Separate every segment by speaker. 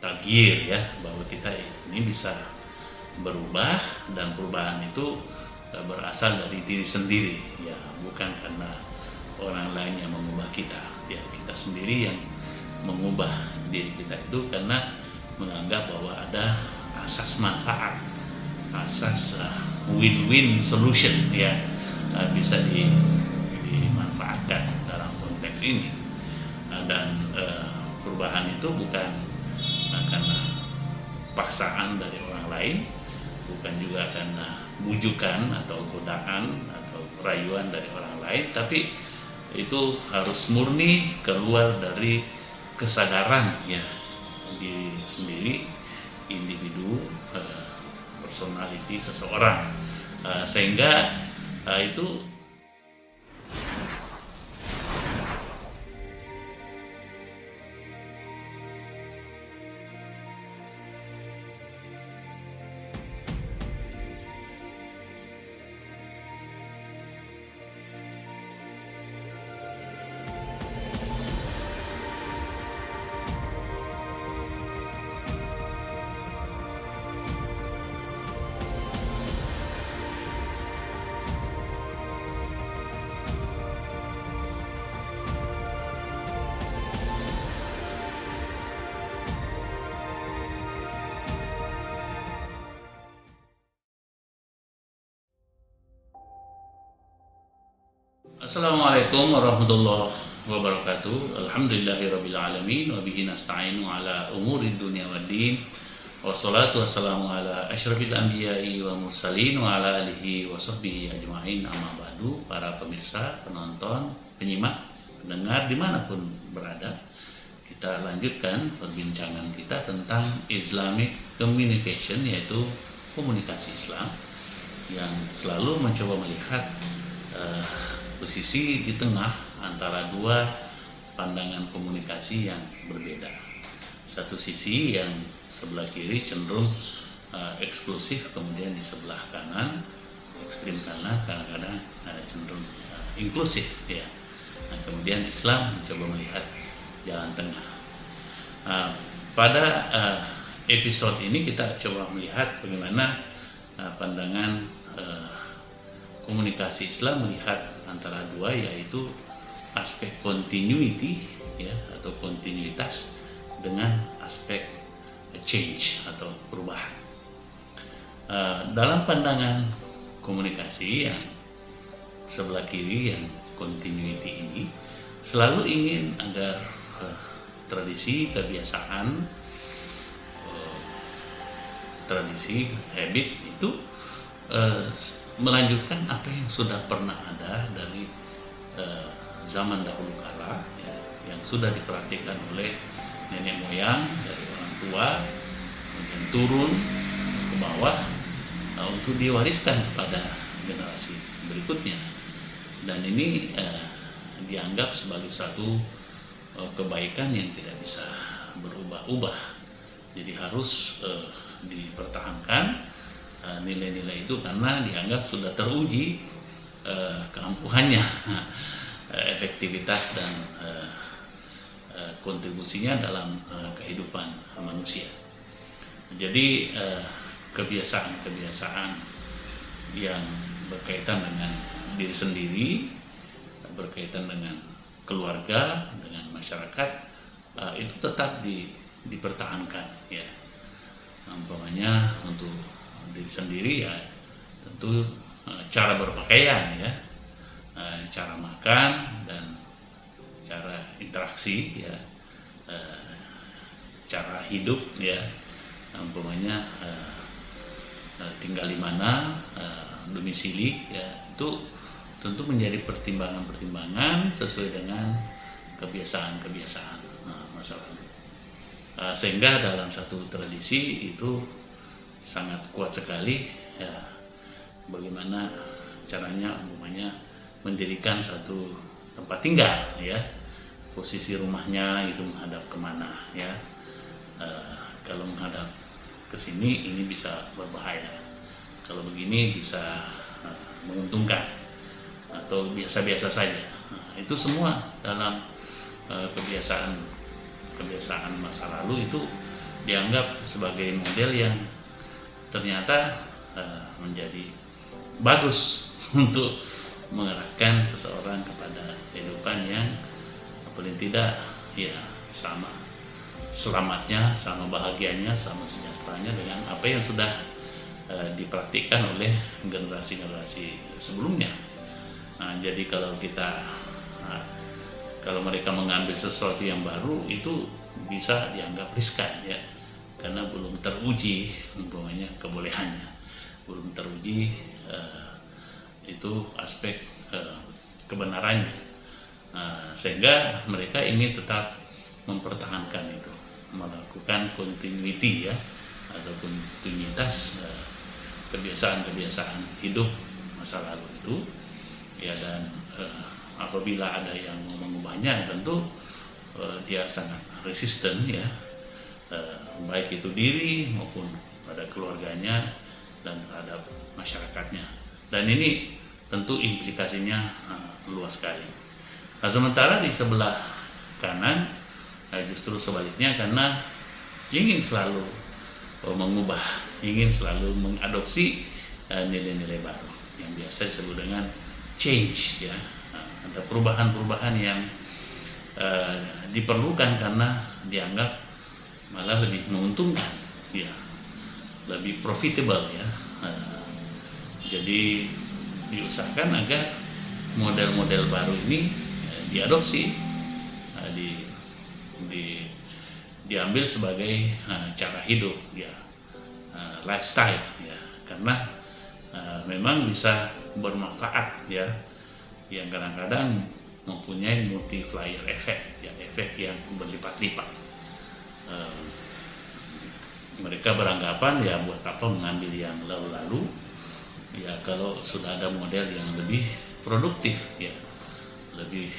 Speaker 1: taghyir ya, bahwa kita ini bisa berubah, dan perubahan itu berasal dari diri sendiri ya, bukan karena orang lain yang mengubah kita ya, kita sendiri yang mengubah diri kita itu karena menganggap bahwa ada asas manfaat, asas win-win solution ya, bisa dimanfaatkan dalam konteks ini. Dan perubahan itu bukan karena paksaan dari orang lain, bukan juga karena bujukan atau godaan atau rayuan dari orang lain, tapi itu harus murni keluar dari kesadaran ya, diri sendiri, individu, personality seseorang, sehingga itu Assalamualaikum warahmatullahi wabarakatuh. Alhamdulillahirabbil alamin wa bihi nasta'inu ala umurid dunya waddin. Wassalatu wassalamu ala asyrafil anbiya'i wa mursalin wa ala alihi wa sahbihi ajma'in, amma ba'du. Para pemirsa, penonton, penyimak, pendengar dimanapun berada, kita lanjutkan perbincangan kita tentang Islamic Communication, yaitu komunikasi Islam yang selalu mencoba melihat posisi di tengah antara dua pandangan komunikasi yang berbeda. Satu sisi yang sebelah kiri cenderung eksklusif, kemudian di sebelah kanan, ekstrim kanan, kadang-kadang cenderung inklusif ya. Nah, kemudian Islam mencoba melihat jalan tengah. Pada episode ini kita coba melihat bagaimana pandangan komunikasi Islam melihat antara dua, yaitu aspek continuity ya, atau kontinuitas dengan aspek change atau perubahan. Dalam pandangan komunikasi yang sebelah kiri, yang continuity ini selalu ingin agar tradisi, kebiasaan, tradisi, habit itu melanjutkan apa yang sudah pernah ada dari zaman dahulu kala ya, yang sudah diperhatikan oleh nenek moyang, dari orang tua, kemudian turun ke bawah untuk diwariskan kepada generasi berikutnya. Dan ini dianggap sebagai satu kebaikan yang tidak bisa berubah-ubah. Jadi harus dipertahankan nilai-nilai itu karena dianggap sudah teruji keampuhannya, efektivitas dan kontribusinya dalam kehidupan manusia. Jadi kebiasaan-kebiasaan yang berkaitan dengan diri sendiri, berkaitan dengan keluarga, dengan masyarakat, itu tetap dipertahankan ya. Umpamanya untuk diri sendiri ya tentu cara berpakaian ya, cara makan dan cara interaksi ya, cara hidup ya, umpamanya tinggal di mana, domisili ya, itu tentu menjadi pertimbangan-pertimbangan sesuai dengan kebiasaan-kebiasaan masa lalu. Sehingga dalam satu tradisi itu sangat kuat sekali ya, bagaimana caranya umpamanya mendirikan satu tempat tinggal ya, posisi rumahnya itu menghadap kemana ya, kalau menghadap ke sini ini bisa berbahaya, kalau begini bisa menguntungkan, atau biasa-biasa saja. Itu semua dalam kebiasaan masa lalu itu dianggap sebagai model yang ternyata menjadi bagus untuk mengarahkan seseorang kepada kehidupan yang paling tidak ya sama selamatnya, sama bahagianya, sama sejahteranya dengan apa yang sudah dipraktikkan oleh generasi-generasi sebelumnya. Nah, jadi kalau kalau mereka mengambil sesuatu yang baru itu bisa dianggap riskan ya, karena belum teruji umpamanya kebolehannya, belum teruji itu aspek kebenarannya. Sehingga mereka ingin tetap mempertahankan itu, melakukan continuity ya, atau kontinuitas kebiasaan-kebiasaan hidup masa lalu itu ya. Dan apabila ada yang mengubahnya tentu dia sangat resisten ya, baik itu diri maupun pada keluarganya dan terhadap masyarakatnya. Dan ini tentu implikasinya luas sekali. Nah, sementara di sebelah kanan justru sebaliknya, karena ingin selalu mengubah, ingin selalu mengadopsi nilai-nilai baru yang biasa disebut dengan change ya. Ada perubahan-perubahan yang diperlukan karena dianggap malah lebih menguntungkan ya, lebih profitable ya. Jadi diusahakan agar model-model baru ini diadopsi, diambil sebagai cara hidup ya, lifestyle ya, karena memang bisa bermanfaat ya, yang kadang-kadang mempunyai multiplier effect ya, efek yang berlipat-lipat. Mereka beranggapan ya buat apa mengambil yang lalu-lalu ya, kalau sudah ada model yang lebih produktif ya, lebih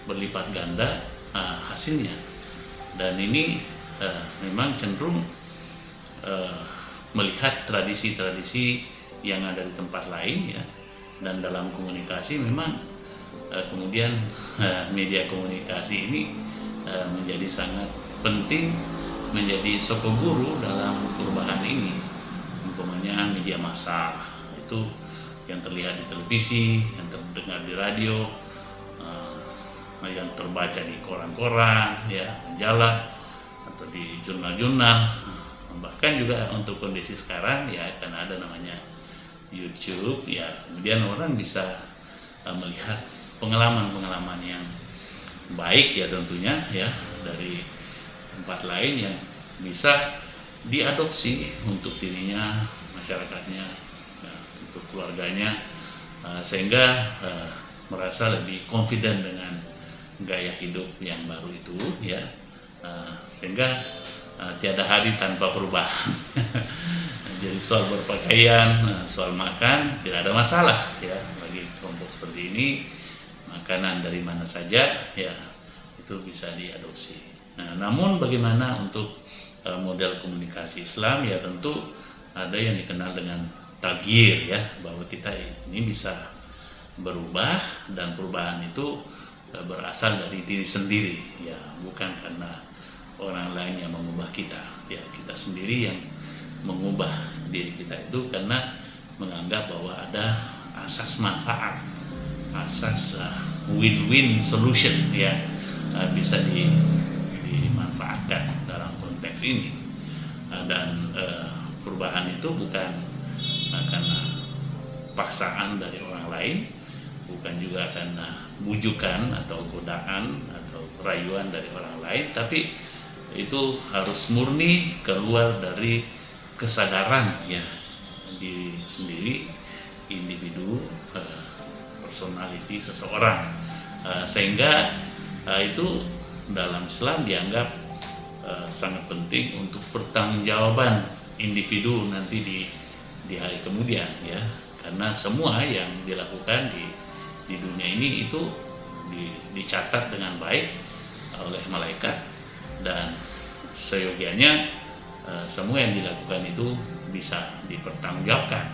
Speaker 1: berlipat ganda hasilnya. Dan ini memang cenderung melihat tradisi-tradisi yang ada di tempat lain ya, dan dalam komunikasi memang kemudian media komunikasi ini menjadi sangat penting, menjadi sokoguru dalam perubahan ini. Umpamanya media massa itu yang terlihat di televisi, yang terdengar di radio, yang terbaca di koran-koran ya, majalah atau di jurnal-jurnal. Bahkan juga untuk kondisi sekarang ya, karena ada namanya YouTube ya, kemudian orang bisa melihat pengalaman-pengalaman yang baik ya tentunya ya, dari tempat lain yang bisa diadopsi untuk dirinya, masyarakatnya ya, untuk keluarganya, sehingga merasa lebih confident dengan gaya hidup yang baru itu ya, sehingga tiada hari tanpa perubahan. Jadi soal berpakaian, soal makan tidak ada masalah ya bagi kelompok seperti ini. Makanan dari mana saja ya itu bisa diadopsi. Nah, namun bagaimana untuk model komunikasi Islam ya, tentu ada yang dikenal dengan tagyir ya, bahwa kita ini bisa berubah, dan perubahan itu berasal dari diri sendiri ya, bukan karena orang lain yang mengubah kita ya, kita sendiri yang mengubah diri kita itu karena menganggap bahwa ada asas manfaat, asas win-win solution ya, bisa dimanfaatkan dalam konteks ini. Dan perubahan itu bukan karena paksaan dari orang lain, bukan juga karena bujukan atau godaan atau rayuan dari orang lain, tapi itu harus murni keluar dari kesadaran ya diri sendiri, individu, personality seseorang, sehingga itu dalam Islam dianggap sangat penting untuk pertanggungjawaban individu nanti di hari kemudian ya, karena semua yang dilakukan di dunia ini itu dicatat dengan baik oleh malaikat, dan seyogianya semua yang dilakukan itu bisa dipertanggungjawabkan.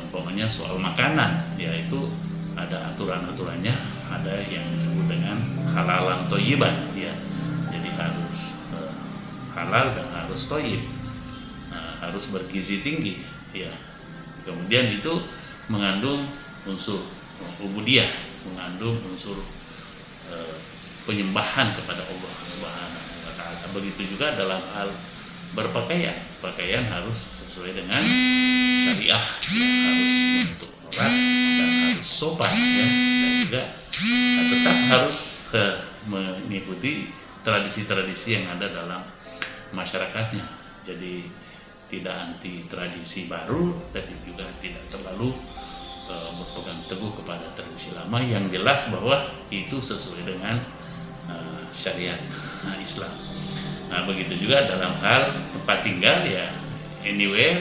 Speaker 1: Umpamanya soal makanan, yaitu ada aturan-aturannya, ada yang disebut dengan halalan thayyiban ya. Jadi harus halal dan harus thayyib, harus bergizi tinggi, ya. Kemudian itu mengandung unsur ubudiyah, mengandung unsur penyembahan kepada Allah Subhanahu wa taala. Begitu juga dalam hal berpakaian, pakaian harus sesuai dengan syariah, harus menutup aurat dan harus sopan, ya, dan juga tetap harus mengikuti tradisi-tradisi yang ada dalam masyarakatnya. Jadi tidak anti tradisi baru, tapi juga tidak terlalu berpegang teguh kepada tradisi lama yang jelas bahwa itu sesuai dengan syariat Islam. Nah, begitu juga dalam hal tempat tinggal, ya, anywhere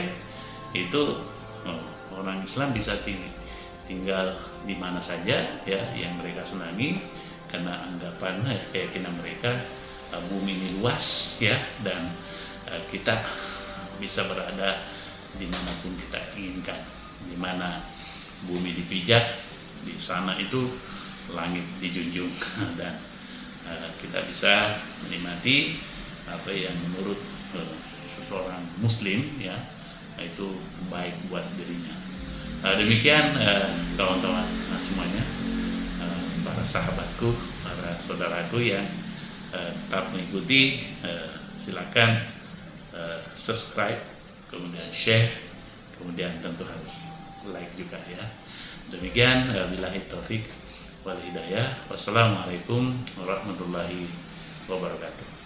Speaker 1: itu orang Islam bisa tinggal di mana saja, ya, yang mereka senangi, karena anggapan keyakinan mereka bumi ini luas, ya, dan kita bisa berada dimanapun kita inginkan. Di mana bumi dipijak, di sana itu langit dijunjung, dan kita bisa menikmati apa yang menurut seseorang muslim, ya, itu baik buat dirinya. Demikian kawan-kawan semuanya, para sahabatku, para saudaraku yang tetap mengikuti, silakan subscribe, kemudian share, kemudian tentu harus like juga, ya. Demikian, billahi taufik wal hidayah. Wassalamualaikum warahmatullahi wabarakatuh.